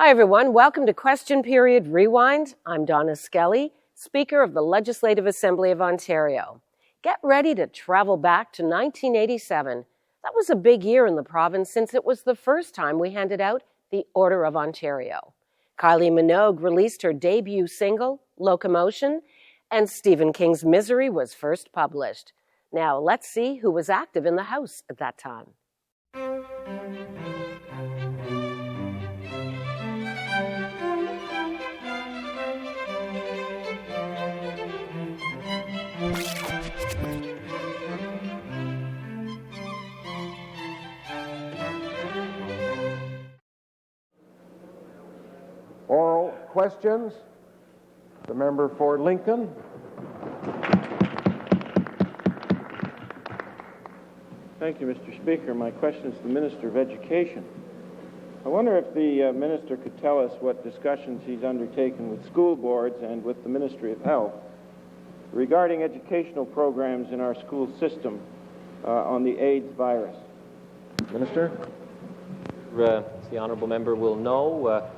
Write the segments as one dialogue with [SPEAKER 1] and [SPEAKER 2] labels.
[SPEAKER 1] Hi, everyone. Welcome to Question Period Rewind. I'm Donna Skelly, Speaker of the Legislative Assembly of Ontario. Get ready to travel back to 1987. That was a big year in the province since it was the first time we handed out the Order of Ontario. Kylie Minogue released her debut single, Locomotion, and Stephen King's Misery was first published. Now, let's see who was active in the House at that time.
[SPEAKER 2] Oral questions. The member for Lincoln.
[SPEAKER 3] Thank you, Mr. Speaker. My question is to the Minister of Education. I wonder if the Minister could tell us what discussions he's undertaken with school boards and with the Ministry of Health regarding educational programs in our school system on the AIDS virus.
[SPEAKER 2] Minister.
[SPEAKER 4] As the honourable member will know,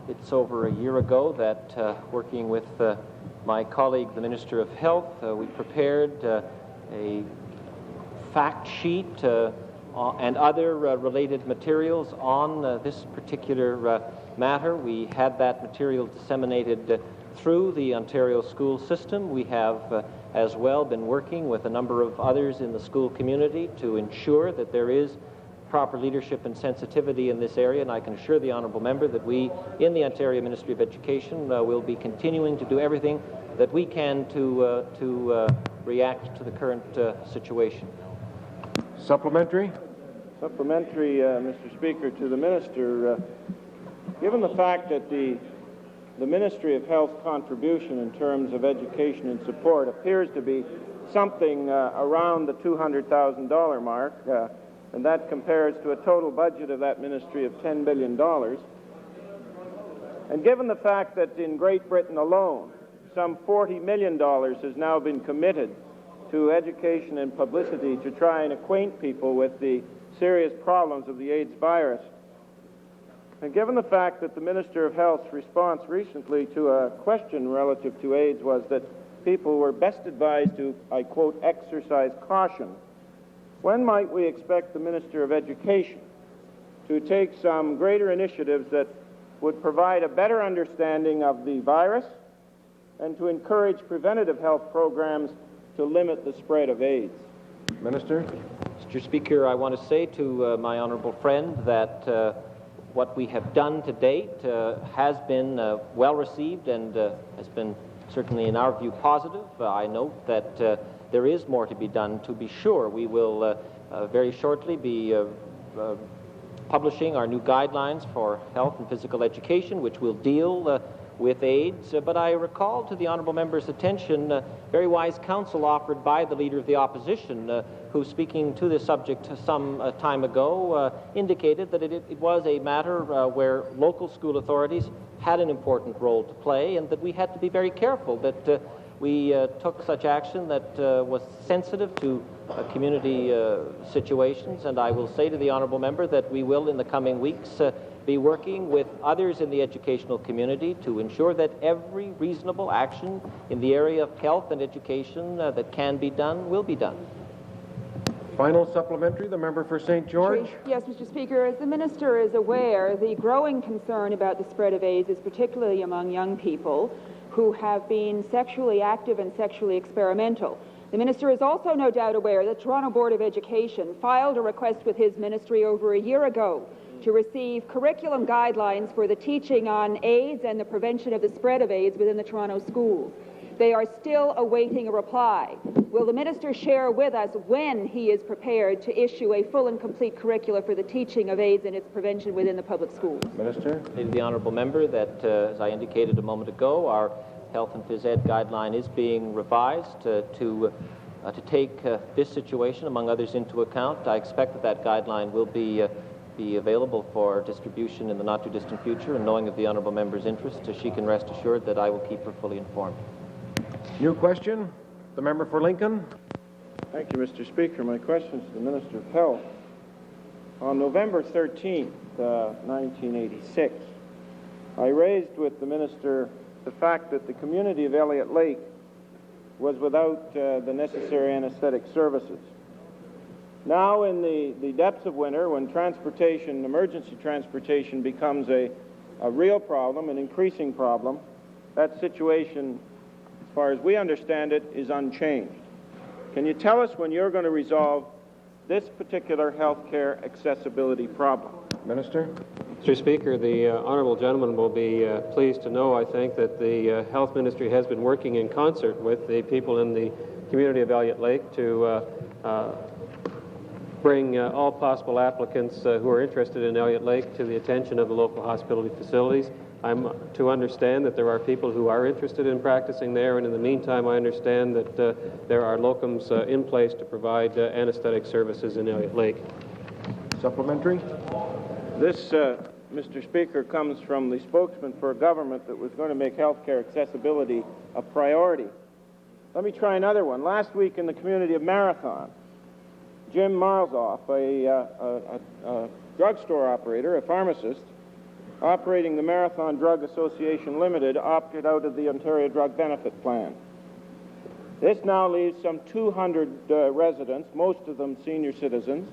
[SPEAKER 4] it's over a year ago that, working with my colleague, the Minister of Health, we prepared a fact sheet and other related materials on this particular matter. We had that material disseminated through the Ontario school system. We have as well been working with a number of others in the school community to ensure that there is proper leadership and sensitivity in this area, and I can assure the honourable member that we in the Ontario Ministry of Education will be continuing to do everything that we can to react to the current situation.
[SPEAKER 2] Supplementary.
[SPEAKER 3] Supplementary, Mr. Speaker, to the Minister. Given the fact that the Ministry of Health contribution in terms of education and support appears to be something around the $200,000 mark, and that compares to a total budget of that ministry of $10 billion. And given the fact that in Great Britain alone, some $40 million has now been committed to education and publicity to try and acquaint people with the serious problems of the AIDS virus, and given the fact that the Minister of Health's response recently to a question relative to AIDS was that people were best advised to, I quote, exercise caution, when might we expect the Minister of Education to take some greater initiatives that would provide a better understanding of the virus and to encourage preventative health programs to limit the spread of AIDS?
[SPEAKER 2] Minister.
[SPEAKER 4] Mr. Speaker, I want to say to my honourable friend that what we have done to date has been well received and has been certainly, in our view, positive. I note that there is more to be done, to be sure. We will very shortly be publishing our new guidelines for health and physical education, which will deal with AIDS. But I recall to the honourable member's attention very wise counsel offered by the Leader of the Opposition, who, speaking to this subject some time ago, indicated that it was a matter where local school authorities had an important role to play, and that we had to be very careful that we took such action that was sensitive to community situations. And I will say to the honourable member that we will, in the coming weeks, be working with others in the educational community to ensure that every reasonable action in the area of health and education that can be done will be done.
[SPEAKER 2] Final supplementary, the member for St. George.
[SPEAKER 5] Yes, Mr. Speaker. As the Minister is aware, the growing concern about the spread of AIDS is particularly among young people who have been sexually active and sexually experimental. The Minister is also no doubt aware that Toronto Board of Education filed a request with his ministry over a year ago to receive curriculum guidelines for the teaching on AIDS and the prevention of the spread of AIDS within the Toronto schools. They are still awaiting a reply. Will the Minister share with us when he is prepared to issue a full and complete curricula for the teaching of AIDS and its prevention within the public schools?
[SPEAKER 2] Minister.
[SPEAKER 4] To the honourable member that, as I indicated a moment ago, our health and phys ed guideline is being revised to take this situation, among others, into account. I expect that guideline will be available for distribution in the not-too-distant future, and knowing of the honourable member's interest, she can rest assured that I will keep her fully informed.
[SPEAKER 2] New question, the member for Lincoln.
[SPEAKER 3] Thank you, Mr. Speaker. My question is to the Minister of Health. On November 13th, 1986, I raised with the minister the fact that the community of Elliott Lake was without the necessary anesthetic services. Now, in the depths of winter, when transportation, emergency transportation, becomes a real problem, an increasing problem, that situation, as far as we understand it, is unchanged. Can you tell us when you're going to resolve this particular health care accessibility problem?
[SPEAKER 2] Minister?
[SPEAKER 6] Mr. Speaker, the honourable gentleman will be pleased to know, I think, that the Health Ministry has been working in concert with the people in the community of Elliott Lake to bring all possible applicants who are interested in Elliott Lake to the attention of the local hospitality facilities. I'm to understand that there are people who are interested in practicing there, and in the meantime I understand that there are locums in place to provide anesthetic services in Elliott Lake.
[SPEAKER 2] Supplementary?
[SPEAKER 3] This, Mr. Speaker, comes from the spokesman for a government that was going to make health care accessibility a priority. Let me try another one. Last week in the community of Marathon, Jim Marzoff, a drugstore operator, a pharmacist, operating the Marathon Drug Association Limited, opted out of the Ontario Drug Benefit Plan. This now leaves some 200 residents, most of them senior citizens,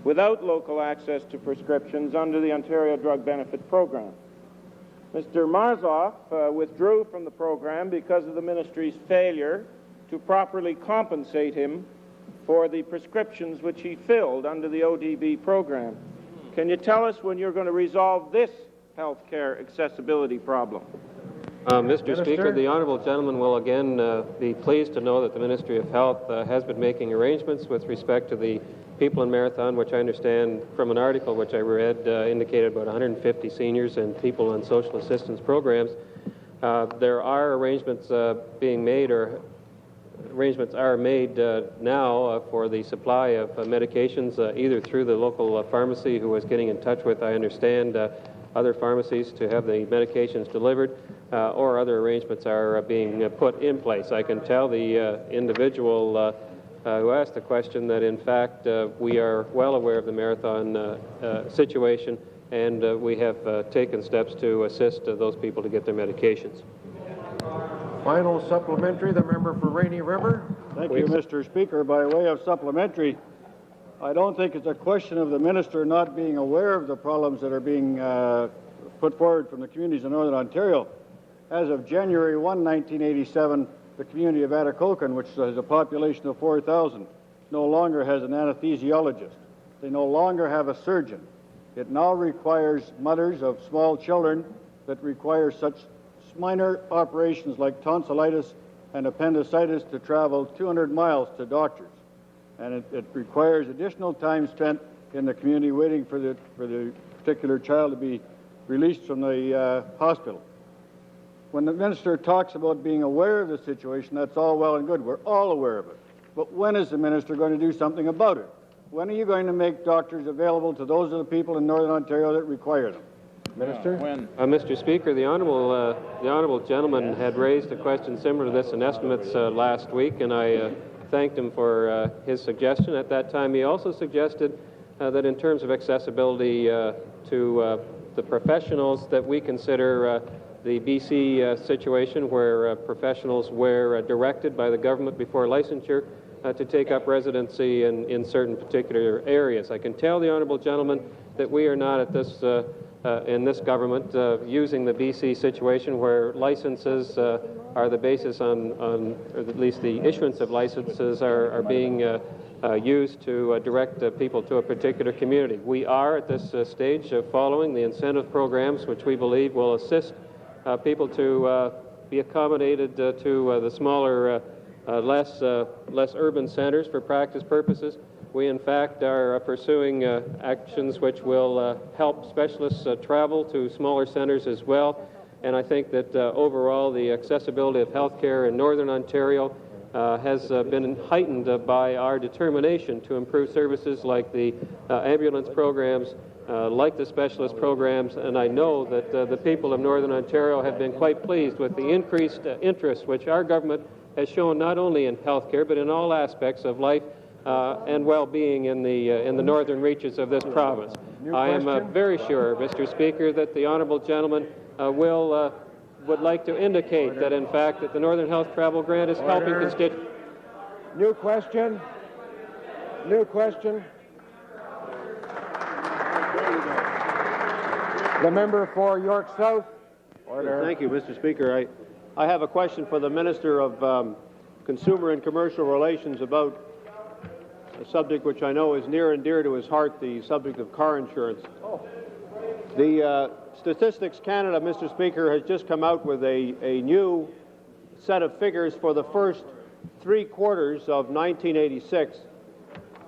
[SPEAKER 3] without local access to prescriptions under the Ontario Drug Benefit Program. Mr. Marzoff withdrew from the program because of the ministry's failure to properly compensate him for the prescriptions which he filled under the ODB program. Can you tell us when you're going to resolve this health care accessibility problem?
[SPEAKER 6] Mr. Speaker, the honourable gentleman will again be pleased to know that the Ministry of Health has been making arrangements with respect to the people in Marathon, which I understand from an article which I read indicated about 150 seniors and people on social assistance programs. There are arrangements being made, or arrangements are made now for the supply of medications, either through the local pharmacy who is getting in touch with, I understand, other pharmacies to have the medications delivered, or other arrangements are being put in place. I can tell the individual who asked the question that, in fact, we are well aware of the Marathon situation, and we have taken steps to assist those people to get their medications.
[SPEAKER 2] Final supplementary, the member for Rainy River.
[SPEAKER 7] Thank you, Mr. Speaker. By way of supplementary, I don't think it's a question of the minister not being aware of the problems that are being put forward from the communities in Northern Ontario. As of January 1, 1987, the community of Atikokan, which has a population of 4,000, no longer has an anesthesiologist. They no longer have a surgeon. It now requires mothers of small children that require such minor operations like tonsillitis and appendicitis to travel 200 miles to doctors. And it requires additional time spent in the community waiting for the particular child to be released from the hospital. When the minister talks about being aware of the situation, that's all well and good. We're all aware of it. But when is the minister going to do something about it? When are you going to make doctors available to those of the people in Northern Ontario that require them?
[SPEAKER 2] Minister?
[SPEAKER 6] Mr. Speaker, the honourable gentleman had raised a question similar to this in estimates last week, and I thanked him for his suggestion. At that time, he also suggested that in terms of accessibility to the professionals, that we consider the BC situation where professionals were directed by the government before licensure to take up residency in certain particular areas. I can tell the honourable gentleman that we are not at this in this government using the BC situation where licenses are the basis on or at least the issuance of licenses are being used to direct people to a particular community. We are at this stage following the incentive programs which we believe will assist people to be accommodated to the smaller, less urban centers for practice purposes. We, in fact, are pursuing actions which will help specialists travel to smaller centers as well. And I think that overall the accessibility of healthcare in Northern Ontario has been heightened by our determination to improve services like the ambulance programs, like the specialist programs, and I know that the people of Northern Ontario have been quite pleased with the increased interest which our government has shown not only in healthcare but in all aspects of life and well-being in the northern reaches of this province. I am very sure, Mr. Speaker, that the honourable gentleman would like to indicate that, in fact, that the Northern Health Travel Grant is helping constituents.
[SPEAKER 2] New question. New question. The member for York South. Order.
[SPEAKER 8] Thank you, Mr. Speaker. I have a question for the Minister of Consumer and Commercial Relations about a subject which I know is near and dear to his heart, the subject of car insurance. The Statistics Canada, Mr. Speaker, has just come out with a new set of figures for the first 3 quarters of 1986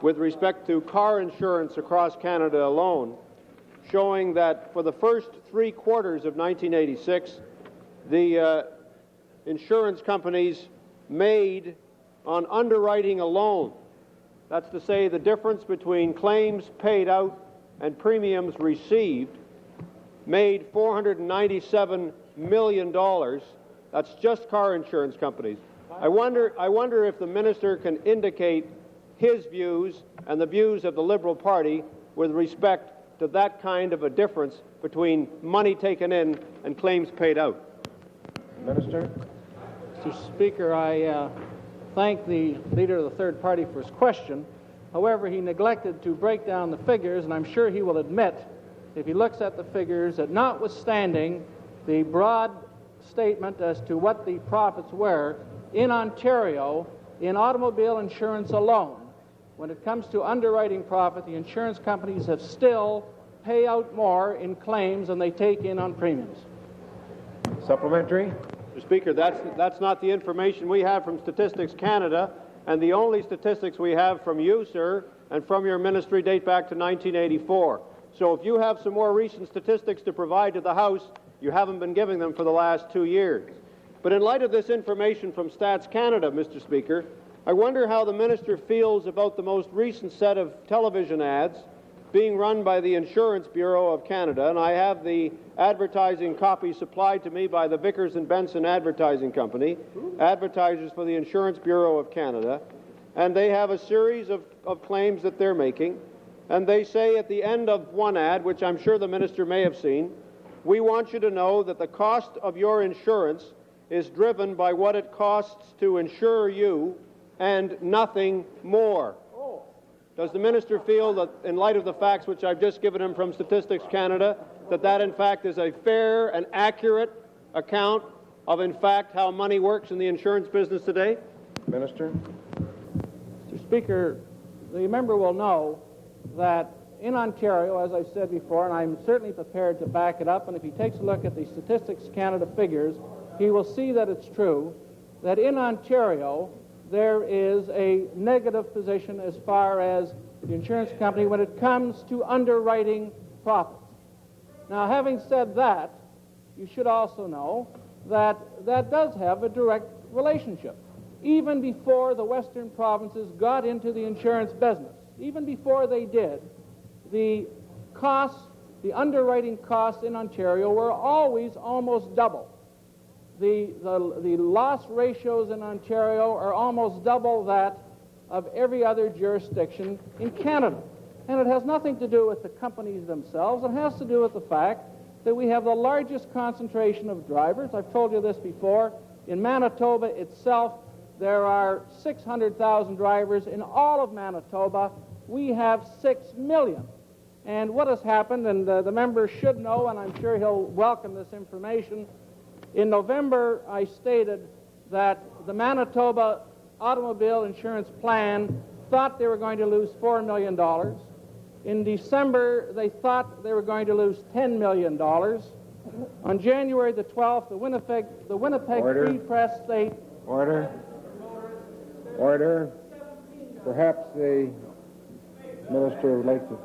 [SPEAKER 8] with respect to car insurance across Canada alone, showing that for the first 3 quarters of 1986, the insurance companies made on underwriting alone, that's to say the difference between claims paid out and premiums received, made $497 million. That's just car insurance companies. I wonder if the minister can indicate his views and the views of the Liberal Party with respect to that kind of a difference between money taken in and claims paid out.
[SPEAKER 2] Minister.
[SPEAKER 9] Mr. Speaker, I thank the leader of the third party for his question. However, he neglected to break down the figures, and I'm sure he will admit, if he looks at the figures, that notwithstanding the broad statement as to what the profits were, in Ontario, in automobile insurance alone, when it comes to underwriting profit, the insurance companies have still pay out more in claims than they take in on premiums.
[SPEAKER 2] Supplementary.
[SPEAKER 8] Mr. Speaker, that's not the information we have from Statistics Canada, and the only statistics we have from you, sir, and from your ministry date back to 1984. So if you have some more recent statistics to provide to the House, you haven't been giving them for the last 2 years. But in light of this information from Stats Canada, Mr. Speaker, I wonder how the minister feels about the most recent set of television ads being run by the Insurance Bureau of Canada, and I have the advertising copy supplied to me by the Vickers and Benson Advertising Company, advertisers for the Insurance Bureau of Canada, and they have a series of claims that they're making, and they say at the end of one ad, which I'm sure the minister may have seen, we want you to know that the cost of your insurance is driven by what it costs to insure you and nothing more. Does the minister feel that, in light of the facts which I've just given him from Statistics Canada, that in fact is a fair and accurate account of, in fact, how money works in the insurance business today?
[SPEAKER 2] Minister.
[SPEAKER 9] Mr. Speaker, the member will know that in Ontario, as I've said before, and I'm certainly prepared to back it up, and if he takes a look at the Statistics Canada figures, he will see that it's true, that in Ontario, there is a negative position as far as the insurance company when it comes to underwriting profits. Now, having said that, you should also know that that does have a direct relationship. Even before the Western provinces got into the insurance business, even before they did, the costs, the underwriting costs in Ontario were always almost double. The loss ratios in Ontario are almost double that of every other jurisdiction in Canada. And it has nothing to do with the companies themselves. It has to do with the fact that we have the largest concentration of drivers. I've told you this before. In Manitoba itself, there are 600,000 drivers. In all of Manitoba, we have 6 million. And what has happened, and the member should know, and I'm sure he'll welcome this information, in November, I stated that the Manitoba Automobile Insurance Plan thought they were going to lose $4 million. In December, they thought they were going to lose $10 million. On January the 12th, the Winnipeg Free Press state...
[SPEAKER 2] Order. Perhaps the minister would like to...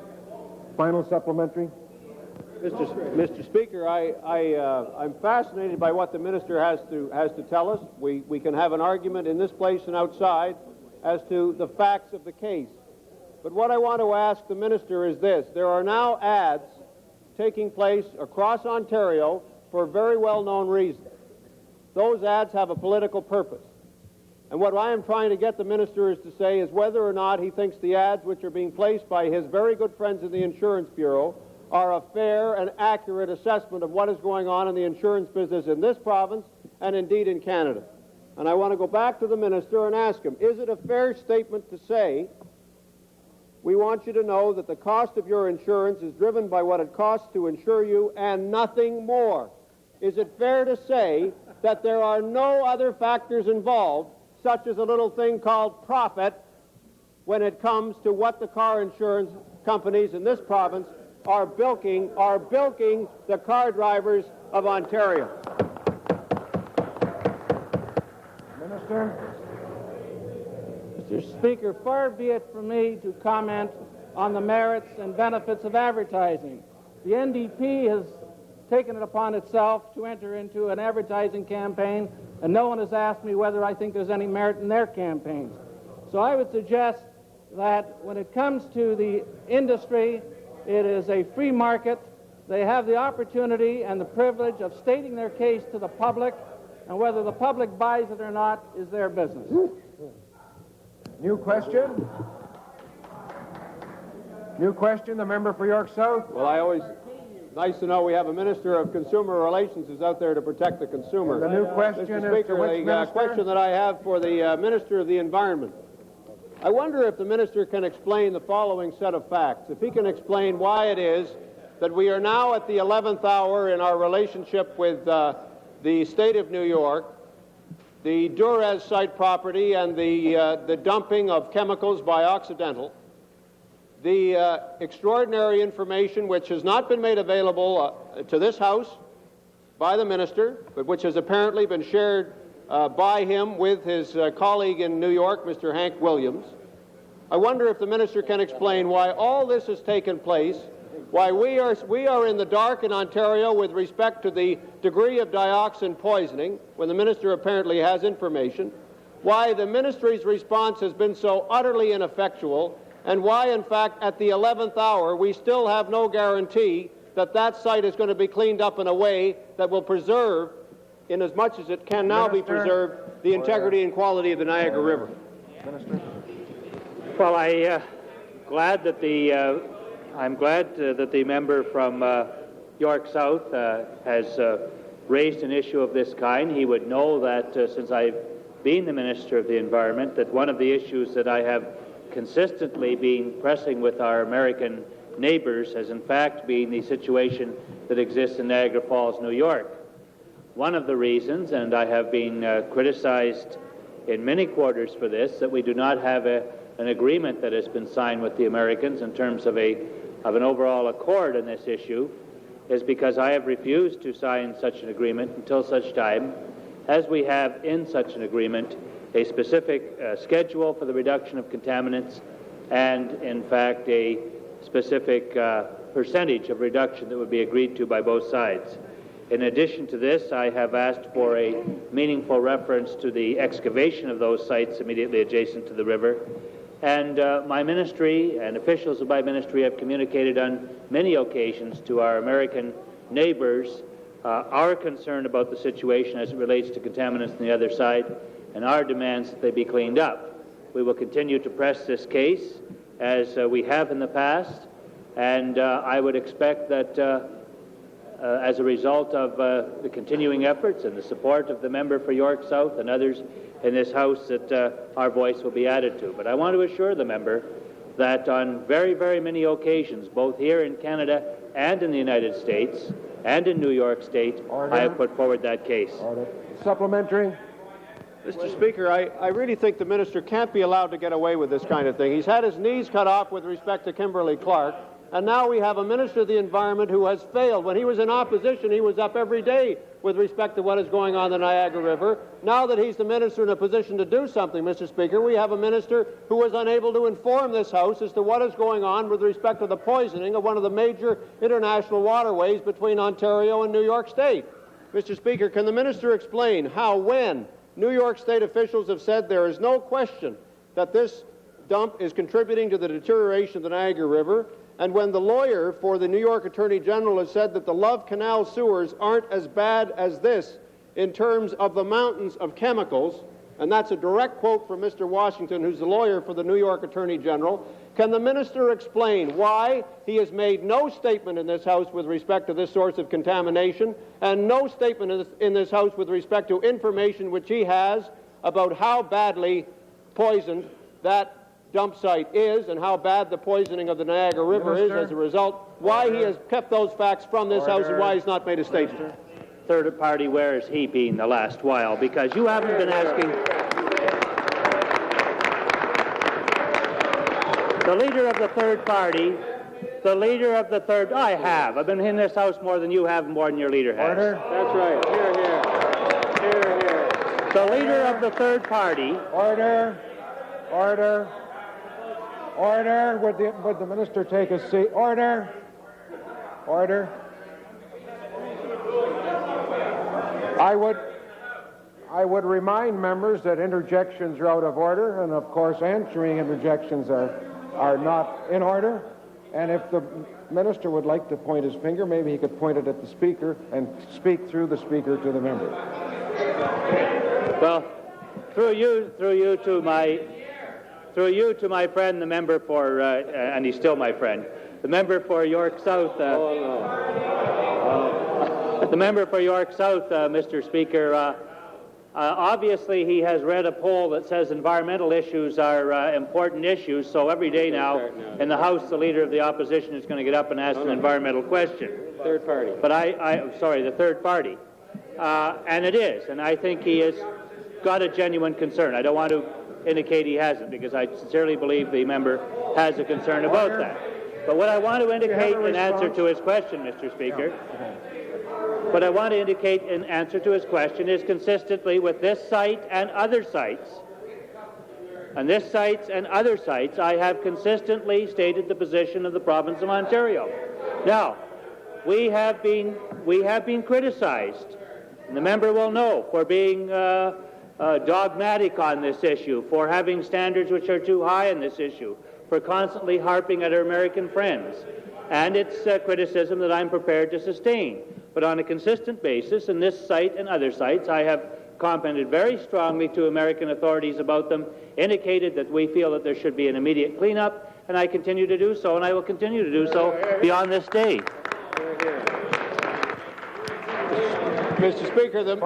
[SPEAKER 2] Final supplementary.
[SPEAKER 8] Mr. Speaker, I'm fascinated by what the minister has to tell us. We can have an argument in this place and outside as to the facts of the case. But what I want to ask the minister is this. There are now ads taking place across Ontario for very well-known reasons. Those ads have a political purpose. And what I am trying to get the minister is to say is whether or not he thinks the ads which are being placed by his very good friends in the Insurance Bureau are a fair and accurate assessment of what is going on in the insurance business in this province and indeed in Canada. And I want to go back to the minister and ask him, is it a fair statement to say, we want you to know that the cost of your insurance is driven by what it costs to insure you and nothing more? Is it fair to say that there are no other factors involved, such as a little thing called profit, when it comes to what the car insurance companies in this province are bilking the car drivers of Ontario?
[SPEAKER 2] Minister?
[SPEAKER 9] Mr. Speaker, far be it from me to comment on the merits and benefits of advertising. The NDP has taken it upon itself to enter into an advertising campaign, and no one has asked me whether I think there's any merit in their campaigns. So I would suggest that when it comes to the industry, it is a free market. They have the opportunity and the privilege of stating their case to the public, and whether the public buys it or not is their business.
[SPEAKER 2] New question? New question, the member for York South.
[SPEAKER 8] Well, nice to know we have a Minister of Consumer Relations who's out there to protect the consumer.
[SPEAKER 2] The new question
[SPEAKER 8] Mr. Speaker,
[SPEAKER 2] is to which minister?
[SPEAKER 8] question that I have for the Minister of the Environment. I wonder if the minister can explain the following set of facts. If he can explain why it is that we are now at the 11th hour in our relationship with the state of New York, the Durez site property and the dumping of chemicals by Occidental, the extraordinary information which has not been made available to this House by the minister, but which has apparently been shared by him with his colleague in New York, Mr. Hank Williams. I wonder if the minister can explain why all this has taken place, why we are in the dark in Ontario with respect to the degree of dioxin poisoning, when the minister apparently has information, why the ministry's response has been so utterly ineffectual, and why, in fact, at the 11th hour, we still have no guarantee that that site is going to be cleaned up in a way that will preserve, in as much as it can now be preserved, the integrity and quality of the Niagara River.
[SPEAKER 2] Minister?
[SPEAKER 10] Well, I'm glad that the member from York South has raised an issue of this kind. He would know that since I've been the Minister of the Environment, that one of the issues that I have consistently been pressing with our American neighbors has in fact been the situation that exists in Niagara Falls, New York. One of the reasons, and I have been criticized in many quarters for this, that we do not have an agreement that has been signed with the Americans in terms of an overall accord on this issue, is because I have refused to sign such an agreement until such time as we have in such an agreement a specific schedule for the reduction of contaminants and, in fact, a specific percentage of reduction that would be agreed to by both sides. In addition to this, I have asked for a meaningful reference to the excavation of those sites immediately adjacent to the river. And my ministry and officials of my ministry have communicated on many occasions to our American neighbors our concern about the situation as it relates to contaminants on the other side and our demands that they be cleaned up. We will continue to press this case as we have in the past, and I would expect that as a result of the continuing efforts and the support of the member for York South and others in this House, that our voice will be added to. But I want to assure the member that on very, very many occasions, both here in Canada and in the United States and in New York State,
[SPEAKER 2] Order.
[SPEAKER 10] I have put forward that case.
[SPEAKER 2] Order. Supplementary.
[SPEAKER 8] Mr. Speaker, I really think the minister can't be allowed to get away with this kind of thing. He's had his knees cut off with respect to Kimberly-Clark, and now we have a Minister of the Environment who has failed. When he was in opposition, he was up every day with respect to what is going on in the Niagara River. Now that he's the minister in a position to do something, Mr. Speaker, we have a minister who was unable to inform this House as to what is going on with respect to the poisoning of one of the major international waterways between Ontario and New York State. Mr. Speaker, can the minister explain how, when New York State officials have said there is no question that this dump is contributing to the deterioration of the Niagara River, and when the lawyer for the New York Attorney General has said that the Love Canal sewers aren't as bad as this in terms of the mountains of chemicals, and that's a direct quote from Mr. Washington, who's the lawyer for the New York Attorney General, can the minister explain why he has made no statement in this House with respect to this source of contamination and no statement in this House with respect to information which he has about how badly poisoned that dump site is and how bad the poisoning of the Niagara River is as a result, why he has kept those facts from this House and why he's not made a statement?
[SPEAKER 10] Third party, where has he been the last while? Because you haven't been asking... The leader of the third party, I have. I've been in this House more than you have and more than your leader has.
[SPEAKER 2] Order.
[SPEAKER 8] That's right. Hear, hear. Hear, hear.
[SPEAKER 10] The leader of the third party...
[SPEAKER 2] Order. Order. Order. Would the minister take a seat? Order. Order. I would remind members that interjections are out of order, and of course answering interjections are not in order. And if the minister would like to point his finger, maybe he could point it at the speaker and speak through the speaker to the member.
[SPEAKER 10] Well, through you to my friend, the member for, and he's still my friend, the member for York South. The member for York South, Mr. Speaker. Obviously, he has read a poll that says environmental issues are important issues. So every day now, in the House, the leader of the opposition is going to get up and ask an environmental question.
[SPEAKER 6] Third party.
[SPEAKER 10] But the third party. And it is, and I think he has got a genuine concern. I don't want to indicate he hasn't, because I sincerely believe the member has a concern about that. But what I want to indicate in answer to his question, Mr. Speaker, what I want to indicate in answer to his question is consistently with this site and other sites, I have consistently stated the position of the province of Ontario. Now, we have been criticized, and the member will know, for being dogmatic on this issue, for having standards which are too high on this issue, for constantly harping at our American friends. And it's criticism that I'm prepared to sustain. But on a consistent basis, in this site and other sites, I have commented very strongly to American authorities about them, indicated that we feel that there should be an immediate cleanup, and I continue to do so, and I will continue to do so beyond this day.
[SPEAKER 8] Mr. Speaker, the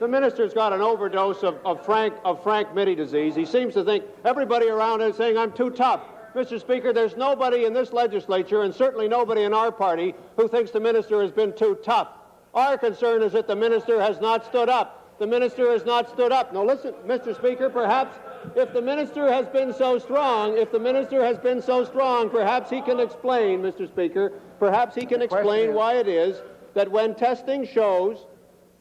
[SPEAKER 8] minister's got an overdose of Frank Mitty disease. He seems to think everybody around is saying, I'm too tough. Mr. Speaker, there's nobody in this legislature, and certainly nobody in our party, who thinks the minister has been too tough. Our concern is that the minister has not stood up. The minister has not stood up. Now listen, Mr. Speaker, perhaps if the minister has been so strong, perhaps he can explain, Mr. Speaker, perhaps he can explain why it is that when testing shows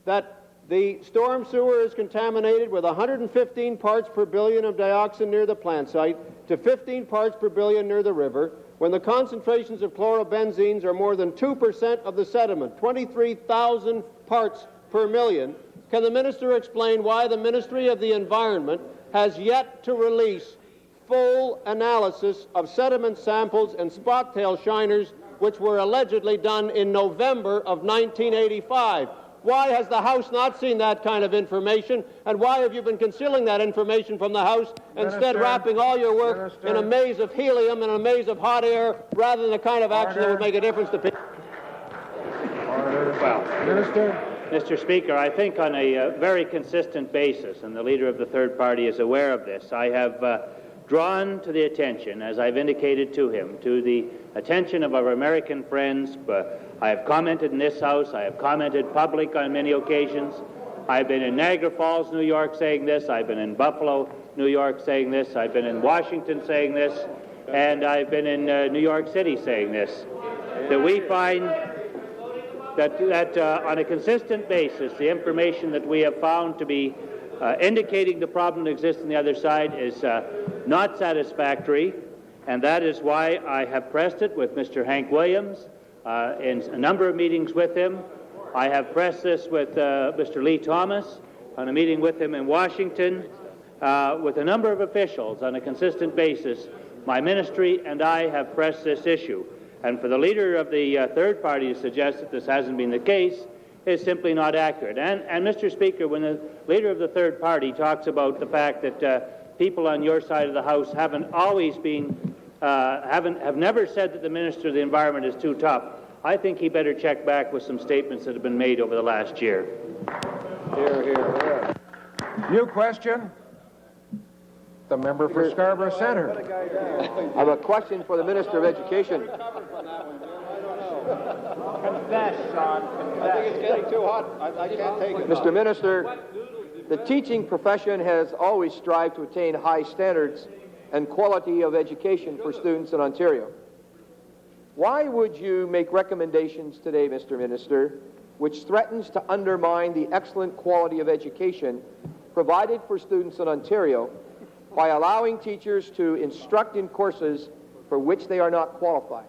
[SPEAKER 8] that the storm sewer is contaminated with 115 parts per billion of dioxin near the plant site to 15 parts per billion near the river, when the concentrations of chlorobenzenes are more than 2% of the sediment, 23,000 parts per million, can the minister explain why the Ministry of the Environment has yet to release full analysis of sediment samples and spot-tail shiners which were allegedly done in November of 1985? Why has the House not seen that kind of information, and why have you been concealing that information from the House, instead wrapping all your work in a maze of helium and a maze of hot air, rather than the kind of action that would make a difference to people?
[SPEAKER 10] Well, Mr. Speaker, I think on a very consistent basis, and the leader of the third party is aware of this, I have drawn to the attention, as I've indicated to him, to the attention of our American friends. I have commented in this House, I have commented public on many occasions. I've been in Niagara Falls, New York, saying this. I've been in Buffalo, New York, saying this. I've been in Washington saying this. And I've been in New York City saying this. That we find that on a consistent basis, the information that we have found to be indicating the problem that exists on the other side is not satisfactory, and that is why I have pressed it with Mr. Hank Williams in a number of meetings with him. I have pressed this with Mr. Lee Thomas on a meeting with him in Washington, with a number of officials on a consistent basis. My ministry and I have pressed this issue. And for the leader of the third party to suggest that this hasn't been the case is simply not accurate. And Mr. Speaker, when the leader of the third party talks about the fact that people on your side of the House haven't always been, have never said that the Minister of the Environment is too tough, I think he better check back with some statements that have been made over the last year.
[SPEAKER 2] Hear, hear, hear. New question. The member for Scarborough Centre.
[SPEAKER 11] I have a question for the Minister of Education.
[SPEAKER 3] Confess, Sean. Confess.
[SPEAKER 7] I think it's getting too hot. I can't take it.
[SPEAKER 11] Mr. Minister, the teaching profession has always strived to attain high standards and quality of education for students in Ontario. Why would you make recommendations today, Mr. Minister, which threatens to undermine the excellent quality of education provided for students in Ontario by allowing teachers to instruct in courses for which they are not qualified?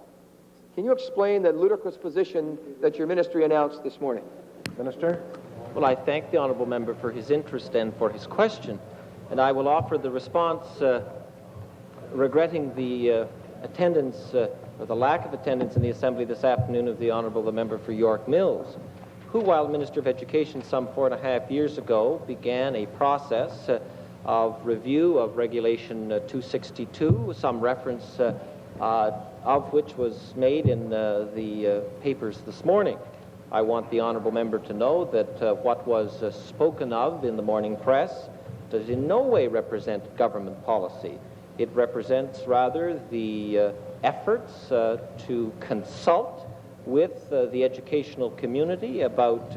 [SPEAKER 11] Can you explain the ludicrous position that your ministry announced this morning?
[SPEAKER 2] Minister?
[SPEAKER 4] Well, I thank the honourable member for his interest and for his question, and I will offer the response regretting the attendance or the lack of attendance in the Assembly this afternoon of the honourable member for York Mills, who, while Minister of Education some 4.5 years ago, began a process of review of Regulation 262, some reference of which was made in the papers this morning. I want the honourable member to know that what was spoken of in the morning press does in no way represent government policy. It represents rather the efforts to consult with the educational community about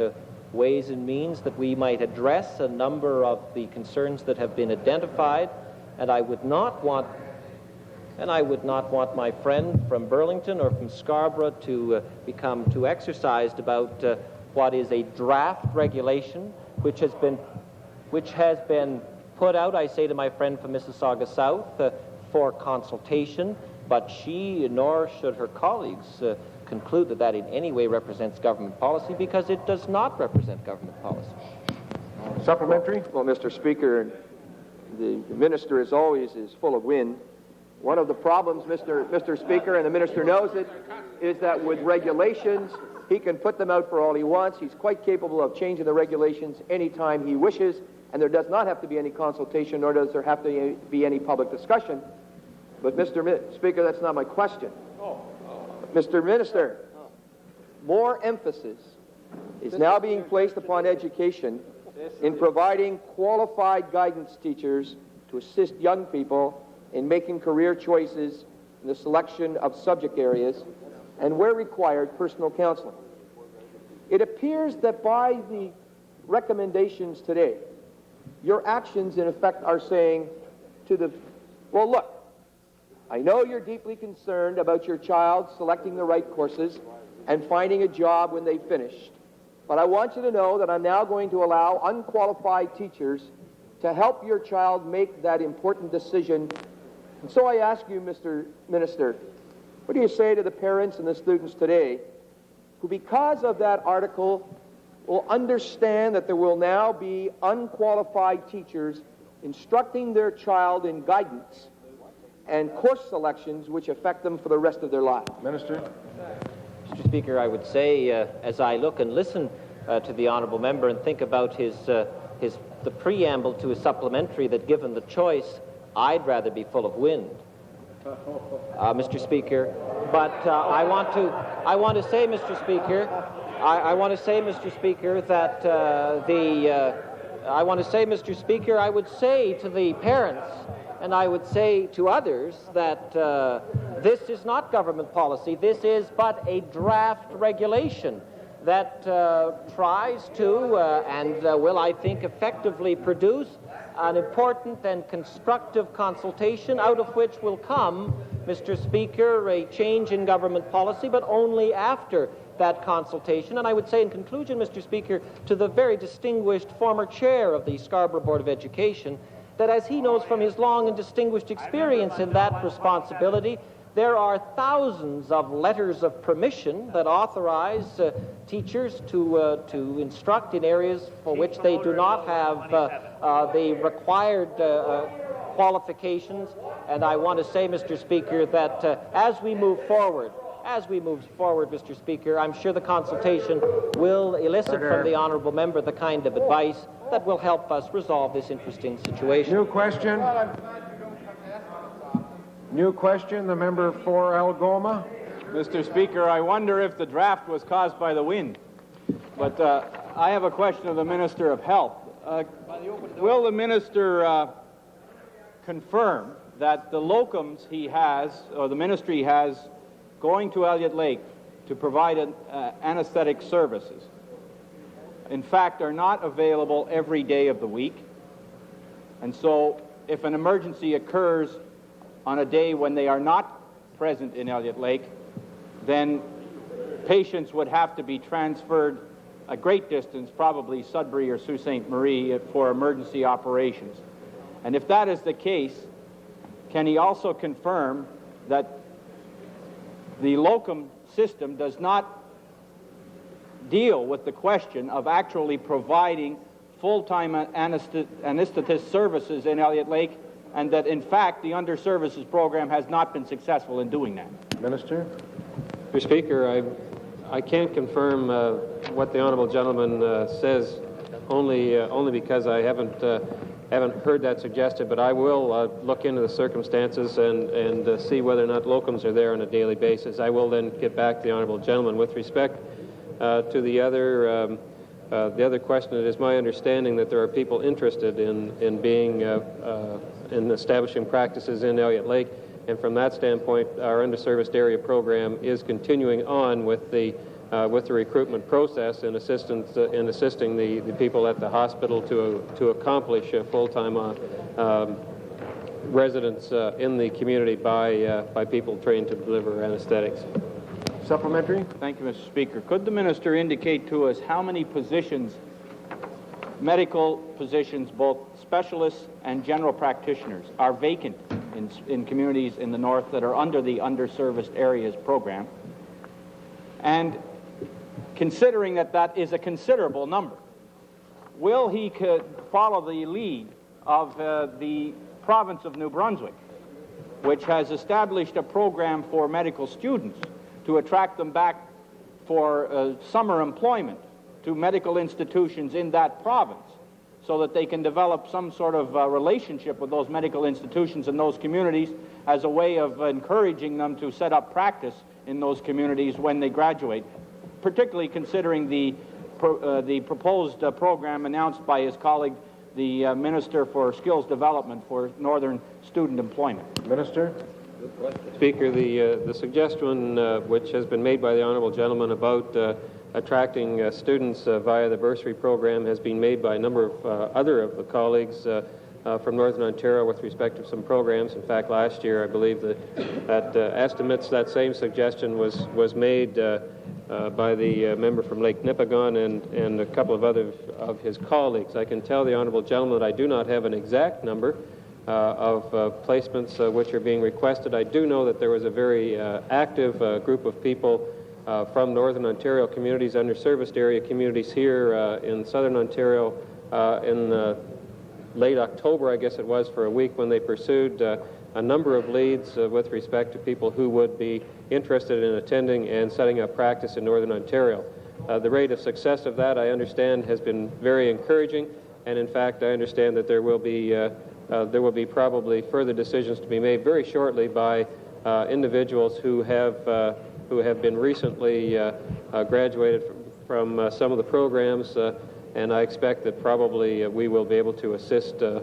[SPEAKER 4] ways and means that we might address a number of the concerns that have been identified, and I would not want my friend from Burlington or from Scarborough to become too exercised about what is a draft regulation which has been put out, I say to my friend from Mississauga South, for consultation, but she nor should her colleagues conclude that that in any way represents government policy, because it does not represent government policy.
[SPEAKER 2] Supplementary?
[SPEAKER 11] Well, Mr. Speaker, the minister, as always, is full of wind. One of the problems, Mr. Speaker, and the minister knows it, is that with regulations, he can put them out for all he wants. He's quite capable of changing the regulations anytime he wishes, and there does not have to be any consultation, nor does there have to be any public discussion. But, Mr. Speaker, that's not my question. Mr. Minister, more emphasis is now being placed upon education in providing qualified guidance teachers to assist young people in making career choices in the selection of subject areas, and where required, personal counseling. It appears that by the recommendations today, your actions in effect are saying to the, well, look, I know you're deeply concerned about your child selecting the right courses and finding a job when they finished, but I want you to know that I'm now going to allow unqualified teachers to help your child make that important decision. And so I ask you, Mr. Minister, what do you say to the parents and the students today who, because of that article, will understand that there will now be unqualified teachers instructing their child in guidance and course selections which affect them for the rest of their lives?
[SPEAKER 2] Minister?
[SPEAKER 4] Mr. Speaker, I would say, as I look and listen to the honourable member and think about the preamble to his supplementary, that given the choice, I'd rather be full of wind, Mr. Speaker. But I want to say, Mr. Speaker, I want to say, Mr. Speaker, that I want to say, Mr. Speaker, I would say to the parents, and I would say to others, that this is not government policy. This is but a draft regulation that tries to and will, I think, effectively produce an important and constructive consultation, out of which will come, Mr. Speaker, a change in government policy, but only after that consultation. And I would say in conclusion, Mr. Speaker, to the very distinguished former chair of the Scarborough Board of Education, that as he knows from his long and distinguished experience in that responsibility, there are thousands of letters of permission that authorize teachers to instruct in areas for which they do not have the required qualifications. And I want to say, Mr. Speaker, that as we move forward as we move forward, Mr. Speaker, I'm sure the consultation will elicit from the honourable member the kind of advice that will help us resolve this interesting situation.
[SPEAKER 2] New question. New question, the member for Algoma.
[SPEAKER 8] Mr. Speaker, I wonder if the draft was caused by the wind. But I have a question of the Minister of Health. Will the Minister confirm that the locums he has, or the ministry has, going to Elliott Lake to provide anesthetic services, in fact, are not available every day of the week? And so if an emergency occurs on a day when they are not present in Elliott Lake, then patients would have to be transferred a great distance, probably Sudbury or Sault Ste. Marie, for emergency operations. And if that is the case, can he also confirm that the locum system does not deal with the question of actually providing full-time anesthetist services in Elliott Lake, and that, in fact, the Under-Services program has not been successful in doing that?
[SPEAKER 2] Minister?
[SPEAKER 6] Mr. Speaker, I can't confirm what the honourable gentleman says, only because I haven't heard that suggested, but I will look into the circumstances and see whether or not locums are there on a daily basis. I will then get back to the honourable gentleman. With respect to the other question, it is my understanding that there are people interested in being in establishing practices in Elliott Lake, and from that standpoint, our underserviced area program is continuing on with the recruitment process and assisting the people at the hospital to accomplish full-time residence in the community by people trained to deliver anesthetics.
[SPEAKER 2] Supplementary?
[SPEAKER 8] Thank you, Mr. Speaker. Could the minister indicate to us how many positions, medical positions, both specialists and general practitioners, are vacant in communities in the north that are under the Underserviced Areas program? And considering that that is a considerable number, will he follow the lead of the province of New Brunswick, which has established a program for medical students to attract them back for summer employment to medical institutions in that province, so that they can develop some sort of relationship with those medical institutions in those communities as a way of encouraging them to set up practice in those communities when they graduate, particularly considering the proposed program announced by his colleague, the Minister for Skills Development for Northern Student Employment.
[SPEAKER 2] Minister?
[SPEAKER 6] Speaker, the suggestion which has been made by the honourable gentleman about attracting students via the bursary program has been made by a number of other of the colleagues from Northern Ontario with respect to some programs. In fact, last year, I believe that estimates that same suggestion was made by the member from Lake Nipigon and a couple of other of his colleagues. I can tell the honourable gentleman that I do not have an exact number of placements which are being requested. I do know that there was a very active group of people from Northern Ontario communities, underserviced area communities here in Southern Ontario in late October, I guess it was, for a week when they pursued a number of leads with respect to people who would be interested in attending and setting up practice in Northern Ontario. The rate of success of that, I understand, has been very encouraging, and in fact, I understand that there will be probably further decisions to be made very shortly by individuals who have been recently graduated from some of the programs, and I expect that probably we will be able to assist the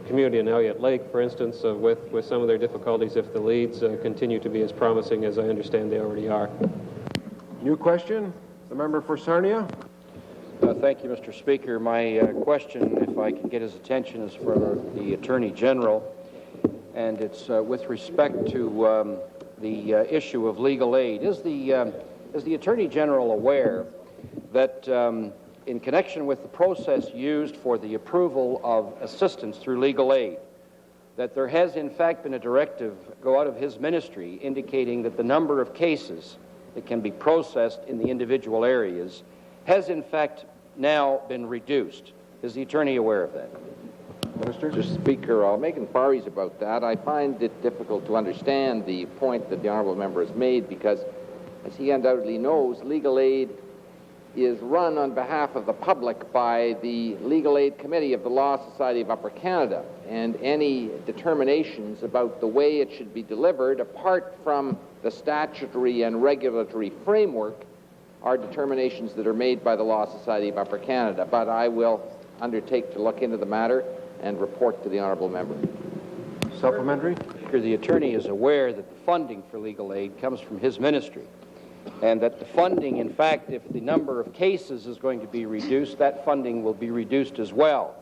[SPEAKER 6] community in Elliott Lake, for instance, with some of their difficulties if the leads continue to be as promising as I understand they already are.
[SPEAKER 2] New question, the member for Sarnia.
[SPEAKER 12] Thank you, Mr. Speaker. My question, if I can get his attention, is for the Attorney General, and it's with respect to the issue of legal aid. Is the Attorney General aware that in connection with the process used for the approval of assistance through legal aid, that there has in fact been a directive go out of his ministry indicating that the number of cases that can be processed in the individual areas has in fact now been reduced? Is the Attorney aware of that?
[SPEAKER 2] Minister?
[SPEAKER 12] Mr. Speaker, I'll make inquiries about that. I find it difficult to understand the point that the honourable member has made because, as he undoubtedly knows, legal aid is run on behalf of the public by the Legal Aid Committee of the Law Society of Upper Canada, and any determinations about the way it should be delivered, apart from the statutory and regulatory framework, are determinations that are made by the Law Society of Upper Canada. But I will undertake to look into the matter and report to the honourable member.
[SPEAKER 2] Supplementary?
[SPEAKER 12] The attorney is aware that the funding for legal aid comes from his ministry, and that the funding, in fact, if the number of cases is going to be reduced, that funding will be reduced as well.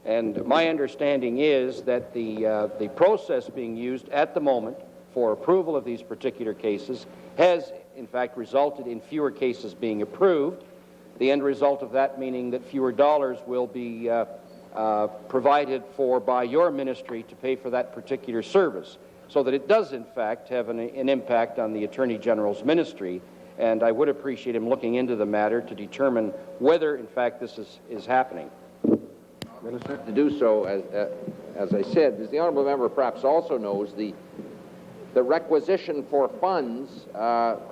[SPEAKER 12] And my understanding is that the process being used at the moment for approval of these particular cases has, in fact, resulted in fewer cases being approved. The end result of that meaning that fewer dollars will be provided for by your ministry to pay for that particular service, so that it does, in fact, have an impact on the Attorney General's ministry. And I would appreciate him looking into the matter to determine whether, in fact, this is happening.
[SPEAKER 2] Minister?
[SPEAKER 12] To do so, as I said, as the honourable member perhaps also knows, the requisition for funds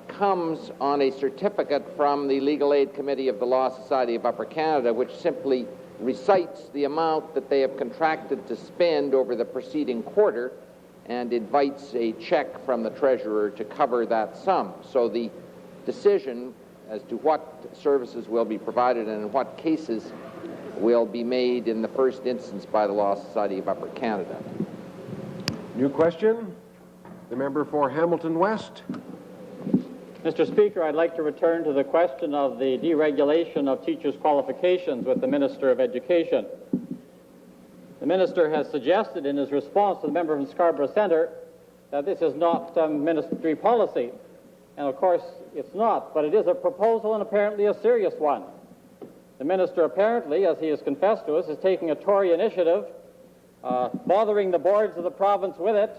[SPEAKER 12] comes on a certificate from the Legal Aid Committee of the Law Society of Upper Canada, which simply recites the amount that they have contracted to spend over the preceding quarter and invites a check from the treasurer to cover that sum. So the decision as to what services will be provided and in what cases will be made in the first instance by the Law Society of Upper Canada.
[SPEAKER 2] New question? The member for Hamilton West.
[SPEAKER 13] Mr. Speaker, I'd like to return to the question of the deregulation of teachers' qualifications with the Minister of Education. The Minister has suggested in his response to the member from Scarborough Centre that this is not ministry policy. And of course, it's not, but it is a proposal and apparently a serious one. The Minister apparently, as he has confessed to us, is taking a Tory initiative, bothering the boards of the province with it,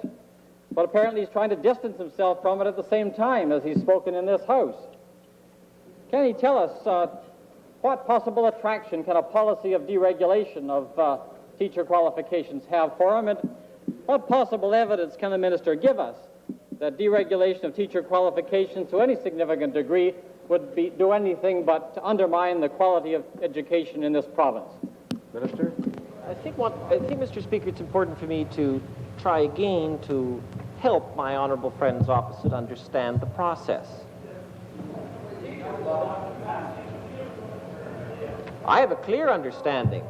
[SPEAKER 13] but apparently he's trying to distance himself from it at the same time as he's spoken in this House. Can he tell us what possible attraction can a policy of deregulation of teacher qualifications have for him, and what possible evidence can the Minister give us that deregulation of teacher qualifications to any significant degree would do anything but to undermine the quality of education in this province?
[SPEAKER 2] Minister?
[SPEAKER 4] I think, Mr. Speaker, it's important for me to try again to help my honourable friends opposite understand the process. I have a clear understanding.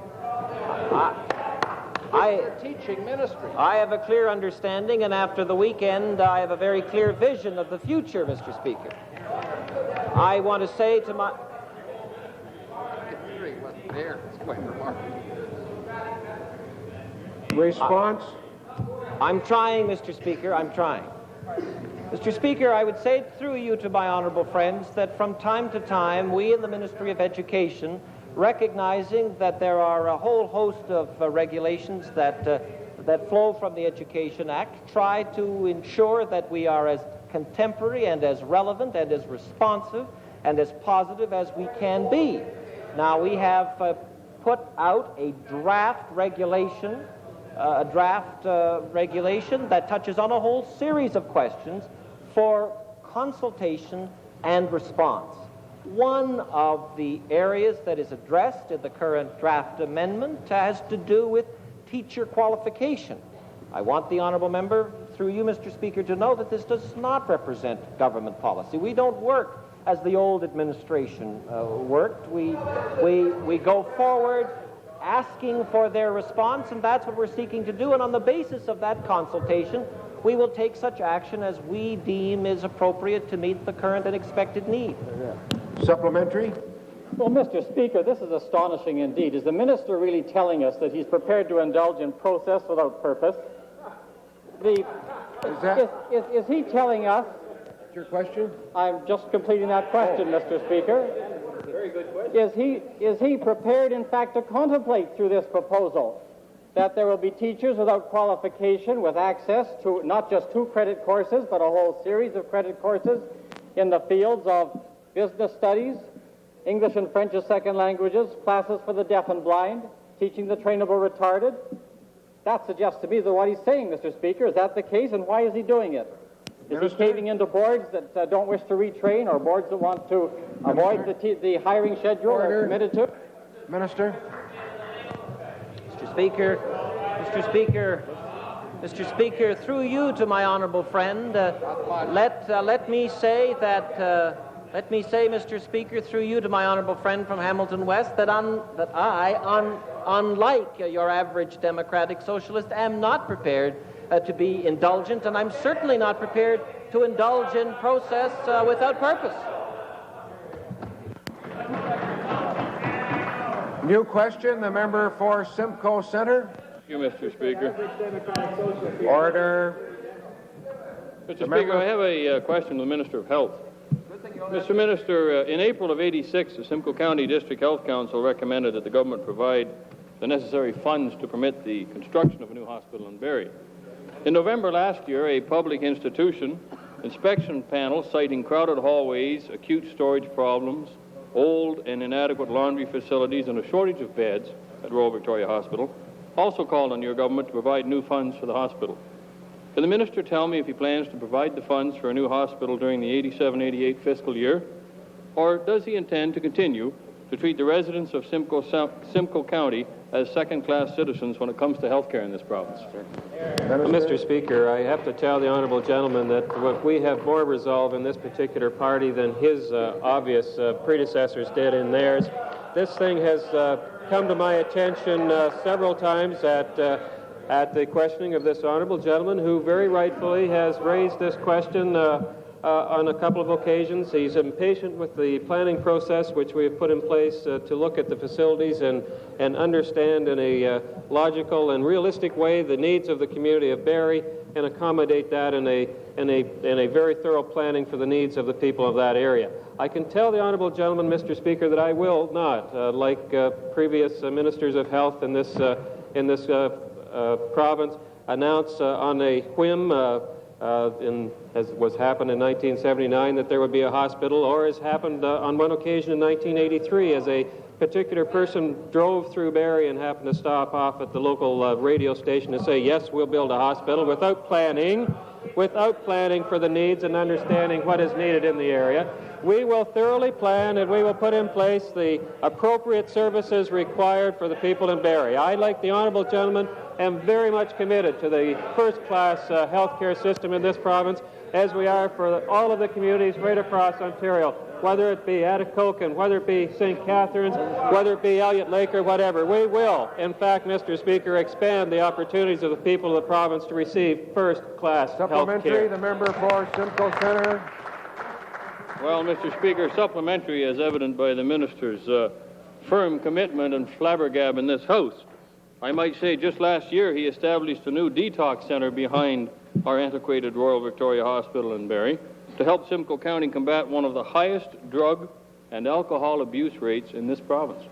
[SPEAKER 12] Teaching ministry.
[SPEAKER 4] I have a clear understanding, and after the weekend, I have a very clear vision of the future, Mr. Speaker. I want to say to my...
[SPEAKER 12] There, it's quite remarkable.
[SPEAKER 2] Response?
[SPEAKER 4] I'm trying, Mr. Speaker, I'm trying. Mr. Speaker, I would say through you to my honourable friends that from time to time, we in the Ministry of Education, recognizing that there are a whole host of regulations that flow from the Education Act, try to ensure that we are as contemporary and as relevant and as responsive and as positive as we can be. Now, we have put out a draft regulation that touches on a whole series of questions for consultation and response. One of the areas that is addressed in the current draft amendment has to do with teacher qualification. I want the honourable member, through you, Mr. Speaker, to know that this does not represent government policy. We don't work as the old administration worked. We go forward asking for their response, and that's what we're seeking to do. And on the basis of that consultation, we will take such action as we deem is appropriate to meet the current and expected need.
[SPEAKER 2] Supplementary?
[SPEAKER 13] Well, Mr. Speaker, this is astonishing indeed. Is the Minister really telling us that he's prepared to indulge in process without purpose? Is he telling us...
[SPEAKER 2] That's your question?
[SPEAKER 13] I'm just completing that question, Mr. Speaker.
[SPEAKER 8] Very good question.
[SPEAKER 13] Is he prepared, in fact, to contemplate through this proposal that there will be teachers without qualification with access to not just 2 credit courses, but a whole series of credit courses in the fields of business studies, English and French as second languages, classes for the deaf and blind, teaching the trainable retarded, That suggests to me that what he's saying, Mr. Speaker, is that the case, and why is he doing it? Is he caving into boards that don't wish to retrain, or boards that want to avoid the hiring schedule they're committed to?
[SPEAKER 2] Minister.
[SPEAKER 4] Mr. Speaker, through you to my honourable friend, let me say, Mr. Speaker, through you to my honourable friend from Hamilton West, that I, unlike your average democratic socialist, am not prepared to be indulgent, and I'm certainly not prepared to indulge in process without purpose.
[SPEAKER 2] New question, the member for Simcoe Centre.
[SPEAKER 14] Thank you, Mr. Speaker.
[SPEAKER 2] Order.
[SPEAKER 14] Mr. Speaker, I have a question to the Minister of Health. Mr. Minister, in April of '86, the Simcoe County District Health Council recommended that the government provide the necessary funds to permit the construction of a new hospital in Barrie. In November last year, a public institution inspection panel citing crowded hallways, acute storage problems, old and inadequate laundry facilities, and a shortage of beds at Royal Victoria Hospital also called on your government to provide new funds for the hospital. Can the minister tell me if he plans to provide the funds for a new hospital during the 87-88 fiscal year, or does he intend to continue to treat the residents of Simcoe County as second-class citizens when it comes to health care in this province?
[SPEAKER 6] Well, Mr. Speaker, I have to tell the honourable gentleman that we have more resolve in this particular party than his obvious predecessors did in theirs. This thing has come to my attention several times at the questioning of this honourable gentleman, who very rightfully has raised this question on a couple of occasions. He's impatient with the planning process which we have put in place to look at the facilities and understand in a logical and realistic way the needs of the community of Barrie and accommodate that in a very thorough planning for the needs of the people of that area. I can tell the honourable gentleman, Mr. Speaker, that I will not, like previous ministers of health in this province, announce on a whim as was happened in 1979, that there would be a hospital, or as happened on one occasion in 1983, as a particular person drove through Barrie and happened to stop off at the local radio station to say, yes, we'll build a hospital, without planning for the needs and understanding what is needed in the area. We will thoroughly plan, and we will put in place the appropriate services required for the people in Barrie. I, like the honourable gentleman, am very much committed to the first-class health care system in this province, as we are for all of the communities right across Ontario, whether it be Atikokan, whether it be St. Catharines, whether it be Elliott Lake, or whatever. We will, in fact, Mr. Speaker, expand the opportunities of the people of the province to receive first-class health care.
[SPEAKER 2] Supplementary, the member for Simcoe Centre.
[SPEAKER 14] Well, Mr. Speaker, supplementary is evident by the minister's firm commitment and flabbergab in this House. I might say just last year he established a new detox centre behind our antiquated Royal Victoria Hospital in Barrie to help Simcoe County combat one of the highest drug and alcohol abuse rates in this province.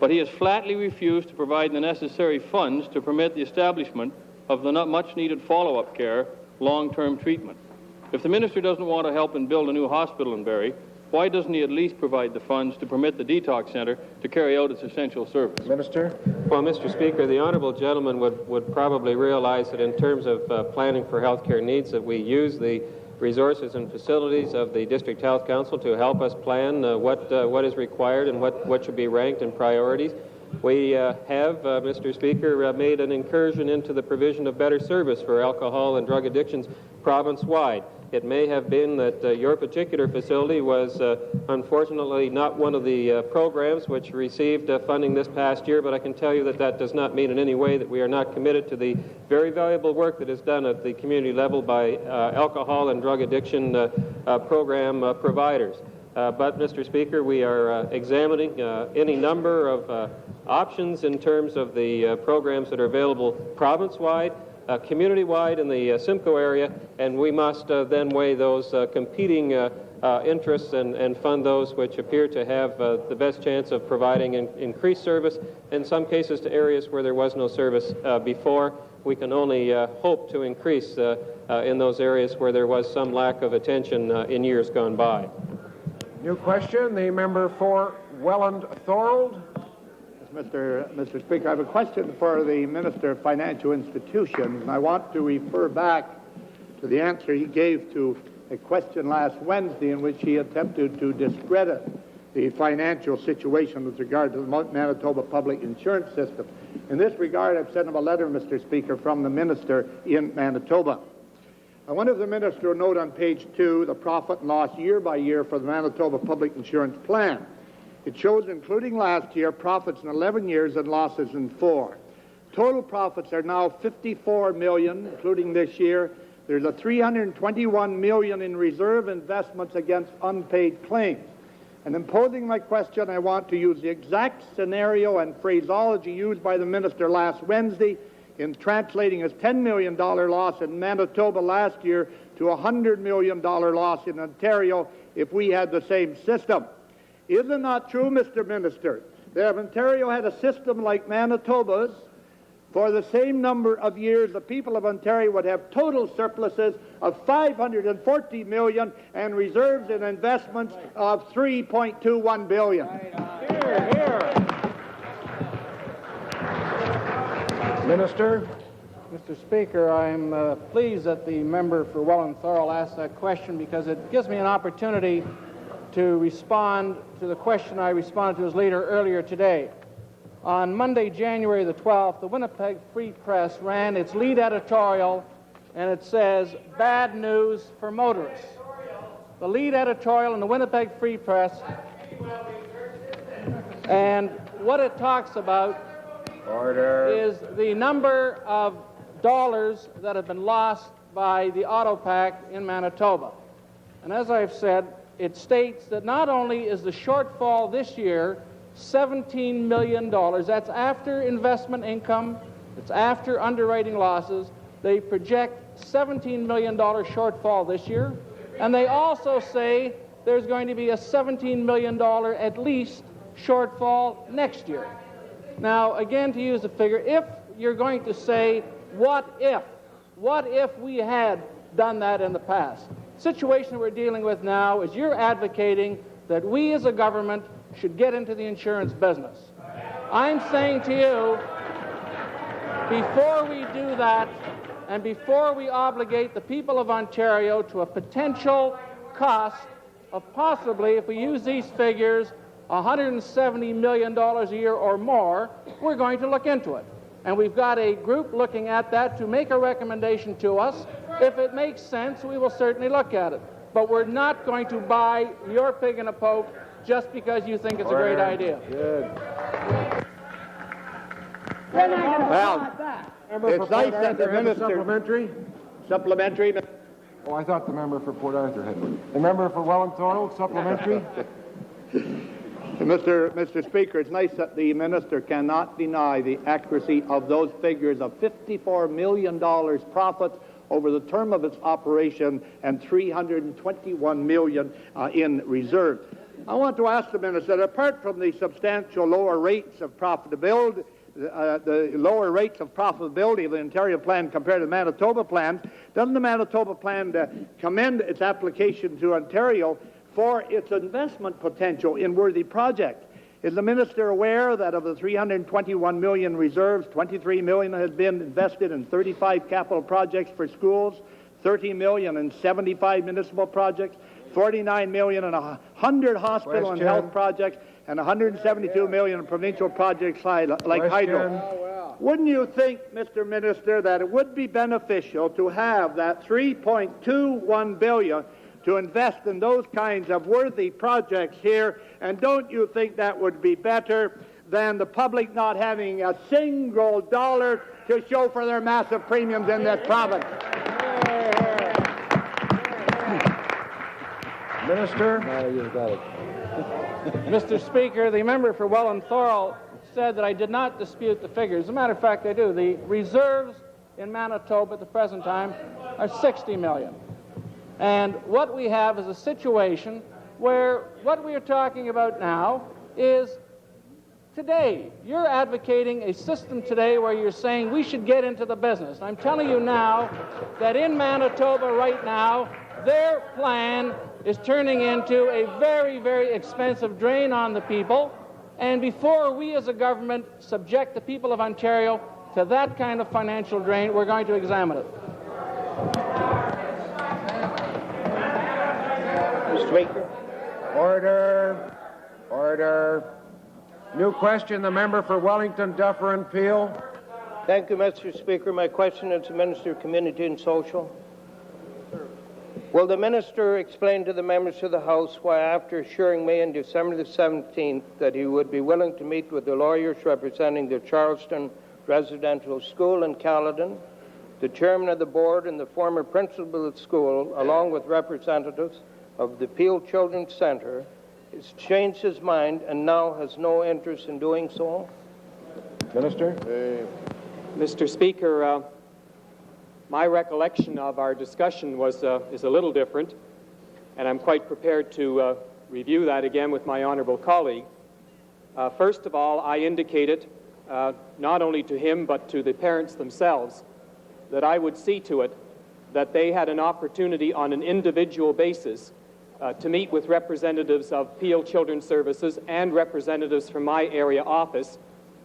[SPEAKER 14] But he has flatly refused to provide the necessary funds to permit the establishment of the much-needed follow-up care, long-term treatment. If the minister doesn't want to help and build a new hospital in Barrie, why doesn't he at least provide the funds to permit the detox centre to carry out its essential service?
[SPEAKER 2] Minister?
[SPEAKER 6] Well, Mr. Speaker, the honourable gentleman would probably realize that in terms of planning for health care needs, that we use the resources and facilities of the District Health Council to help us plan what is required and what should be ranked in priorities. We have, Mr. Speaker, made an incursion into the provision of better service for alcohol and drug addictions province-wide. It may have been that your particular facility was unfortunately not one of the programs which received funding this past year, but I can tell you that that does not mean in any way that we are not committed to the very valuable work that is done at the community level by alcohol and drug addiction program providers. But, Mr. Speaker, we are examining any number of options in terms of the programs that are available province-wide, community-wide in the Simcoe area, and we must then weigh those competing interests and fund those which appear to have the best chance of providing increased service, in some cases to areas where there was no service before. We can only hope to increase in those areas where there was some lack of attention in years gone by.
[SPEAKER 2] New question, the member for Welland Thorold.
[SPEAKER 15] Mr. Speaker. I have a question for the Minister of Financial Institutions, and I want to refer back to the answer he gave to a question last Wednesday in which he attempted to discredit the financial situation with regard to the Manitoba public insurance system. In this regard, I've sent him a letter, Mr. Speaker, from the minister in Manitoba. I wonder if the minister will note on page 2 the profit and loss year by year for the Manitoba Public Insurance Plan. It shows, including last year, profits in 11 years and losses in 4. Total profits are now $54 million, including this year. There's a $321 million in reserve investments against unpaid claims. And in posing my question, I want to use the exact scenario and phraseology used by the minister last Wednesday in translating his $10 million loss in Manitoba last year to a $100 million loss in Ontario if we had the same system. Is it not true, Mr. Minister, that if Ontario had a system like Manitoba's, for the same number of years, the people of Ontario would have total surpluses of $540 million and reserves and investments of $3.21 billion?
[SPEAKER 2] Here, here. Minister.
[SPEAKER 9] Mr. Speaker, I'm pleased that the member for Welland Thorold asked that question because it gives me an opportunity to respond to the question I responded to his leader earlier today. On Monday, January the 12th, the Winnipeg Free Press ran its lead editorial, and it says, "Bad news for motorists." The lead editorial in the Winnipeg Free Press, and what it talks about is the number of dollars that have been lost by the auto pack in Manitoba. And as I've said, it states that not only is the shortfall this year $17 million. That's after investment income. It's after underwriting losses. They project $17 million shortfall this year. And they also say there's going to be a $17 million at least shortfall next year. Now, again, to use the figure, if you're going to say, what if we had done that in the past? The situation we're dealing with now is you're advocating that we as a government should get into the insurance business. I'm saying to you, before we do that, and before we obligate the people of Ontario to a potential cost of possibly, if we use these figures, $170 million a year or more, we're going to look into it. And we've got a group looking at that to make a recommendation to us. If it makes sense, we will certainly look at it. But we're not going to buy your pig in a poke just because you think it's a great idea.
[SPEAKER 2] Good.
[SPEAKER 15] Well, it's nice that the minister...
[SPEAKER 2] Supplementary? Oh, I thought the member for Port Arthur had one. The member for Welland Thorold, supplementary?
[SPEAKER 15] Mr. Speaker, it's nice that the minister cannot deny the accuracy of those figures of $54 million profits over the term of its operation and $321 million in reserve. I want to ask the minister that apart from the substantial lower rates of profitability, the lower rates of profitability of the Ontario plan compared to the Manitoba plan, doesn't the Manitoba plan commend its application to Ontario for its investment potential in worthy projects? Is the minister aware that of the $321 million reserves, $23 million has been invested in 35 capital projects for schools, $30 million in 75 municipal projects, $49 million in 100 hospital and health projects, and $172 million in provincial projects like hydro? Wouldn't you think, Mr. Minister, that it would be beneficial to have that $3.21 billion to invest in those kinds of worthy projects here? And don't you think that would be better than the public not having a single dollar to show for their massive premiums in this province?
[SPEAKER 2] Minister?
[SPEAKER 15] You've got it.
[SPEAKER 9] Mr. Speaker, the member for Welland Thorold said that I did not dispute the figures. As a matter of fact, I do. The reserves in Manitoba at the present time are $60 million. And what we have is a situation where what we are talking about now is today. You're advocating a system today where you're saying we should get into the business. I'm telling you now that in Manitoba right now, their plan is turning into a very, very expensive drain on the people, And before we as a government subject the people of Ontario to that kind of financial drain, we're going to examine it.
[SPEAKER 3] Mr. Speaker.
[SPEAKER 2] Order. Order. New question, the member for Wellington, Dufferin and Peel.
[SPEAKER 3] Thank you, Mr. Speaker. My question is to the Minister of Community and Social. Will the Minister explain to the members of the House why, after assuring me on December the 17th that he would be willing to meet with the lawyers representing the Charlestown Residential School in Caledon, the chairman of the board and the former principal of the school, along with representatives of the Peel Children's Centre, has changed his mind and now has no interest in doing so?
[SPEAKER 2] Minister.
[SPEAKER 16] Mr. Speaker, my recollection of our discussion is a little different, and I'm quite prepared to review that again with my honourable colleague. First of all, I indicated, not only to him but to the parents themselves, that I would see to it that they had an opportunity on an individual basis to meet with representatives of Peel Children's Services and representatives from my area office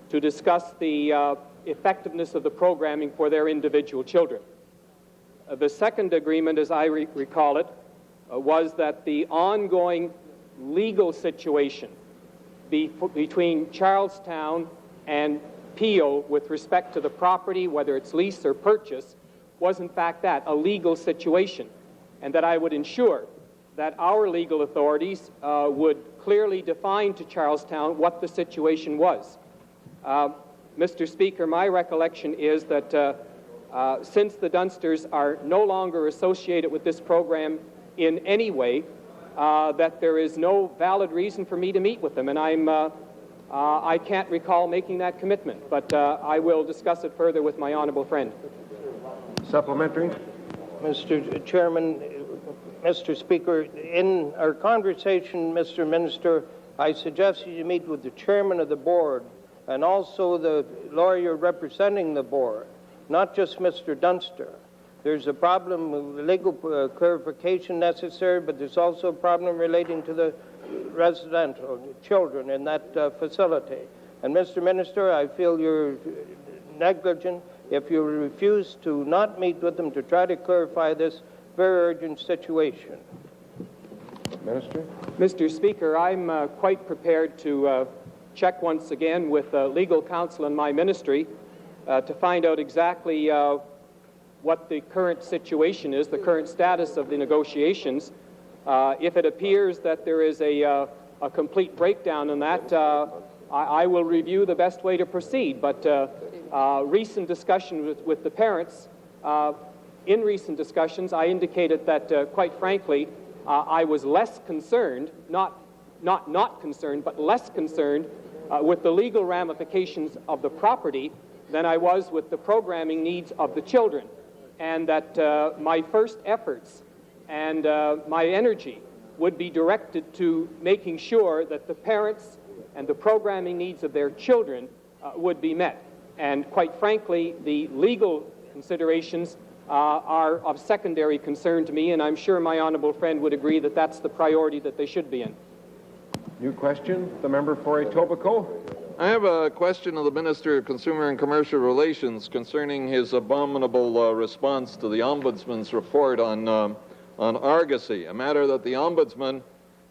[SPEAKER 16] to discuss the effectiveness of the programming for their individual children. The second agreement, as I recall it, was that the ongoing legal situation between Charlestown and Peel with respect to the property, whether it's lease or purchase, was in fact that, a legal situation, and that I would ensure that our legal authorities would clearly define to Charlestown what the situation was. Mr. Speaker, my recollection is that since the Dunsters are no longer associated with this program in any way, that there is no valid reason for me to meet with them, and I can't recall making that commitment, but I will discuss it further with my honourable friend.
[SPEAKER 2] Supplementary.
[SPEAKER 3] Mr. Chairman, Mr. Speaker, in our conversation, Mr. Minister, I suggested you meet with the chairman of the board and also the lawyer representing the board, not just Mr. Dunster. There's a problem with legal clarification necessary, but there's also a problem relating to the residential children in that facility. And Mr. Minister, I feel you're negligent if you refuse to not meet with them to try to clarify this very urgent situation.
[SPEAKER 2] Minister?
[SPEAKER 16] Mr. Speaker, I'm quite prepared to check once again with legal counsel in my ministry to find out exactly what the current situation is, the current status of the negotiations. If it appears that there is a complete breakdown in that, I will review the best way to proceed. But recent discussion with the parents, in recent discussions, I indicated that, quite frankly, I was less concerned, not concerned, but less concerned with the legal ramifications of the property than I was with the programming needs of the children, and that my first efforts and my energy would be directed to making sure that the parents and the programming needs of their children would be met. And quite frankly, the legal considerations are of secondary concern to me, and I'm sure my honourable friend would agree that that's the priority that they should be in.
[SPEAKER 2] New question, the member for Etobicoke.
[SPEAKER 17] I have a question of the Minister of Consumer and Commercial Relations concerning his abominable response to the Ombudsman's report on Argosy, a matter that the Ombudsman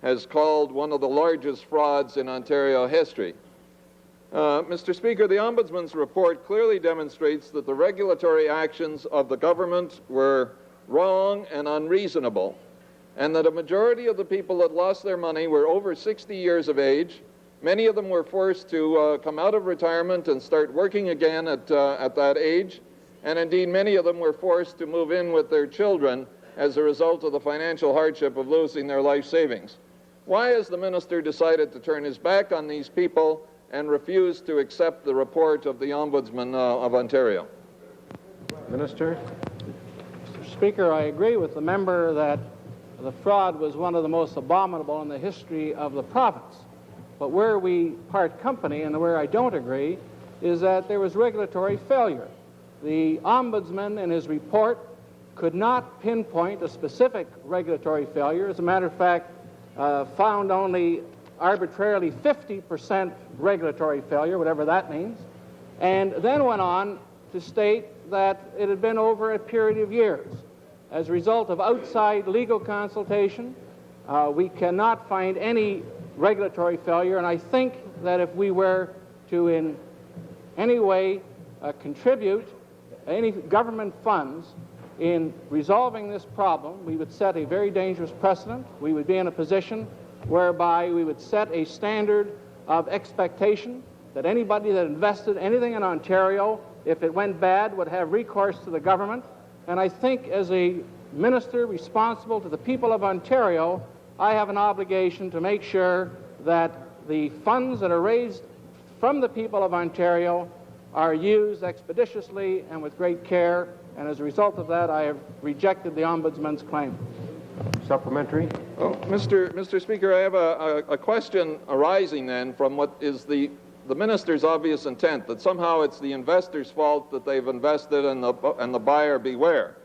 [SPEAKER 17] has called one of the largest frauds in Ontario history. Mr. Speaker, the Ombudsman's report clearly demonstrates that the regulatory actions of the government were wrong and unreasonable, and that a majority of the people that lost their money were over 60 years of age. Many of them were forced to come out of retirement and start working again at that age, and indeed many of them were forced to move in with their children as a result of the financial hardship of losing their life savings. Why has the minister decided to turn his back on these people and refuse to accept the report of the Ombudsman of Ontario?
[SPEAKER 2] Minister?
[SPEAKER 9] Mr. Speaker, I agree with the member that the fraud was one of the most abominable in the history of the province. But where we part company and where I don't agree is that there was regulatory failure. The Ombudsman in his report could not pinpoint a specific regulatory failure. As a matter of fact, found only arbitrarily 50% regulatory failure, whatever that means, and then went on to state that it had been over a period of years. As a result of outside legal consultation, we cannot find any regulatory failure, and I think that if we were to in any way contribute any government funds in resolving this problem, we would set a very dangerous precedent. We would be in a position whereby we would set a standard of expectation that anybody that invested anything in Ontario, if it went bad, would have recourse to the government. And I think as a minister responsible to the people of Ontario, I have an obligation to make sure that the funds that are raised from the people of Ontario are used expeditiously and with great care, and as a result of that, I have rejected the Ombudsman's claim.
[SPEAKER 2] Supplementary.
[SPEAKER 17] Oh, Mr. Speaker, I have a question arising then from what is the minister's obvious intent, that somehow it's the investor's fault that they've invested and the buyer beware.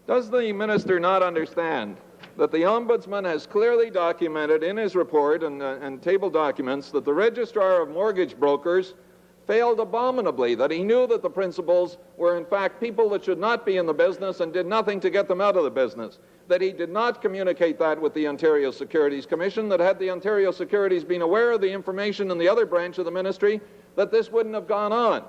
[SPEAKER 17] Does the minister not understand that the Ombudsman has clearly documented in his report and table documents that the Registrar of Mortgage Brokers failed abominably, that he knew that the principals were in fact people that should not be in the business and did nothing to get them out of the business, that he did not communicate that with the Ontario Securities Commission, that had the Ontario Securities been aware of the information in the other branch of the ministry, that this wouldn't have gone on.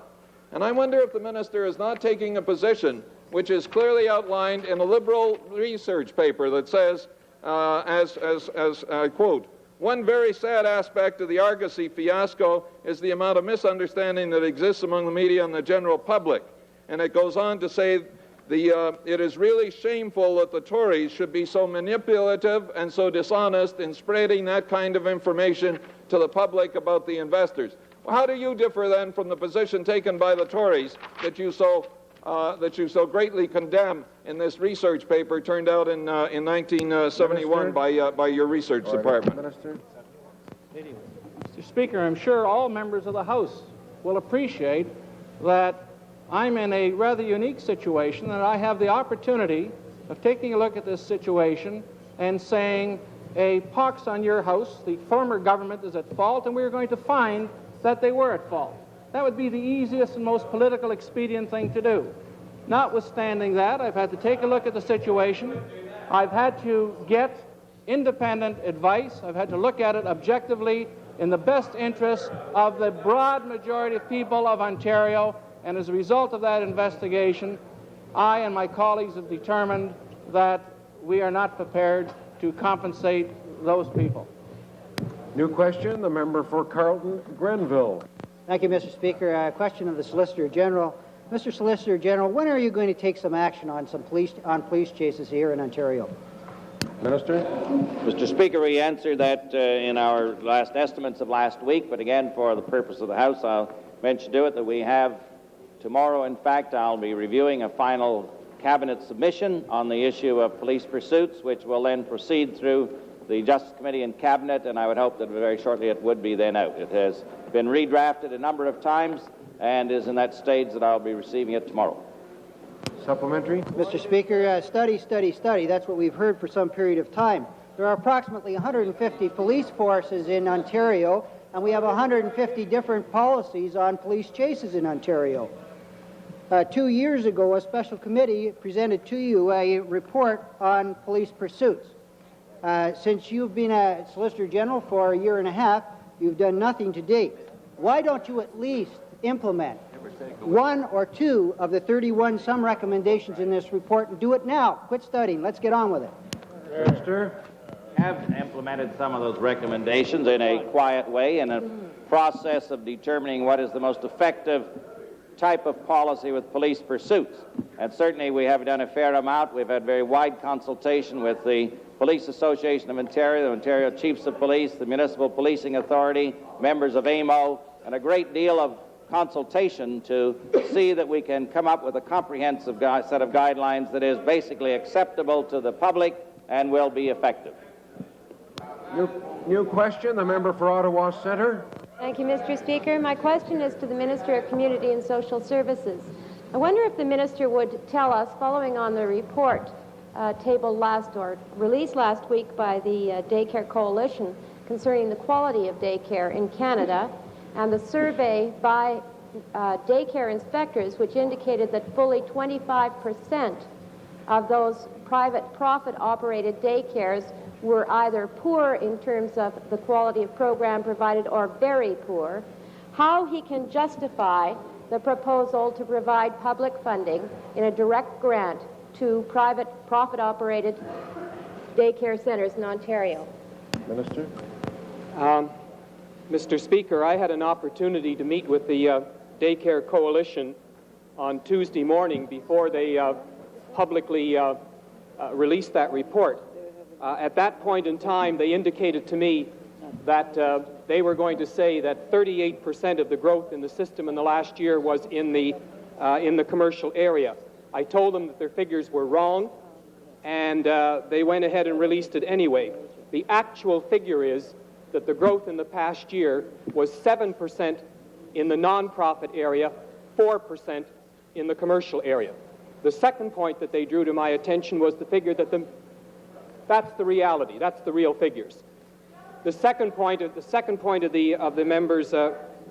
[SPEAKER 17] And I wonder if the minister is not taking a position which is clearly outlined in a Liberal research paper that says, I quote, "One very sad aspect of the Argosy fiasco is the amount of misunderstanding that exists among the media and the general public." And it goes on to say, it is really shameful that the Tories should be so manipulative and so dishonest in spreading that kind of information to the public about the investors. Well, how do you differ then from the position taken by the Tories that you so greatly condemn in this research paper turned out in 1971 by your research department?
[SPEAKER 9] Minister. Mr. Speaker, I'm sure all members of the House will appreciate that I'm in a rather unique situation, that I have the opportunity of taking a look at this situation and saying, a pox on your House, the former government is at fault, and we're going to find that they were at fault. That would be the easiest and most political expedient thing to do. Notwithstanding that, I've had to take a look at the situation. I've had to get independent advice. I've had to look at it objectively in the best interest of the broad majority of people of Ontario. And as a result of that investigation, I and my colleagues have determined that we are not prepared to compensate those people.
[SPEAKER 2] New question, the member for Carleton Grenville.
[SPEAKER 18] Thank you, Mr. Speaker. A question of the Solicitor General. Mr. Solicitor General, when are you going to take some action on police chases here in Ontario?
[SPEAKER 2] Minister.
[SPEAKER 19] Mr. Speaker, we answered that in our last estimates of last week, but again, for the purpose of the House, I'll mention to it that we have tomorrow, in fact, I'll be reviewing a final Cabinet submission on the issue of police pursuits, which will then proceed through the Justice Committee and Cabinet, and I would hope that very shortly it would be then out. It has been redrafted a number of times and is in that stage that I'll be receiving it tomorrow.
[SPEAKER 2] Supplementary.
[SPEAKER 18] Mr. Speaker, study. That's what we've heard for some period of time. There are approximately 150 police forces in Ontario, and we have 150 different policies on police chases in Ontario. 2 years ago, a special committee presented to you a report on police pursuits. Since you've been a Solicitor General for a year and a half, you've done nothing to date. Why don't you at least implement one or two of the 31 some recommendations in this report and do it now? Quit studying. Let's get on with it.
[SPEAKER 2] Minister.
[SPEAKER 19] Have implemented some of those recommendations in a quiet way in a process of determining what is the most effective type of policy with police pursuits. And certainly we have done a fair amount. We've had very wide consultation with the Police Association of Ontario, the Ontario Chiefs of Police, the Municipal Policing Authority, members of AMO, and a great deal of consultation to see that we can come up with a comprehensive set of guidelines that is basically acceptable to the public and will be effective.
[SPEAKER 2] New question, the member for Ottawa Centre.
[SPEAKER 20] Thank you, Mr. Speaker. My question is to the Minister of Community and Social Services. I wonder if the Minister would tell us, following on the report released last week by the Daycare Coalition, concerning the quality of daycare in Canada, and the survey by daycare inspectors, which indicated that fully 25% of those private profit-operated daycares were either poor in terms of the quality of program provided or very poor, how he can justify the proposal to provide public funding in a direct grant to private profit-operated daycare centers in Ontario.
[SPEAKER 2] Minister?
[SPEAKER 16] Mr. Speaker, I had an opportunity to meet with the Daycare Coalition on Tuesday morning before they publicly released that report. At that point in time, they indicated to me that they were going to say that 38% of the growth in the system in the last year was in the commercial area. I told them that their figures were wrong, and they went ahead and released it anyway. The actual figure is that the growth in the past year was 7% in the non-profit area, 4% in the commercial area. The second point that they drew to my attention was the figure that that's the reality, that's the real figures. The second point of the member's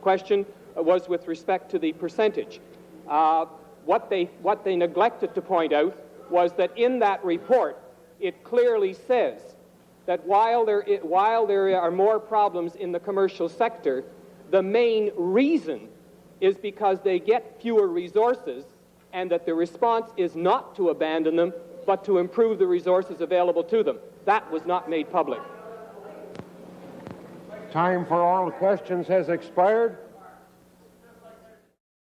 [SPEAKER 16] question was with respect to the percentage. What they neglected to point out was that in that report, it clearly says that while there are more problems in the commercial sector, the main reason is because they get fewer resources, and that the response is not to abandon them, but to improve the resources available to them. That was not made public.
[SPEAKER 2] Time for oral questions has expired.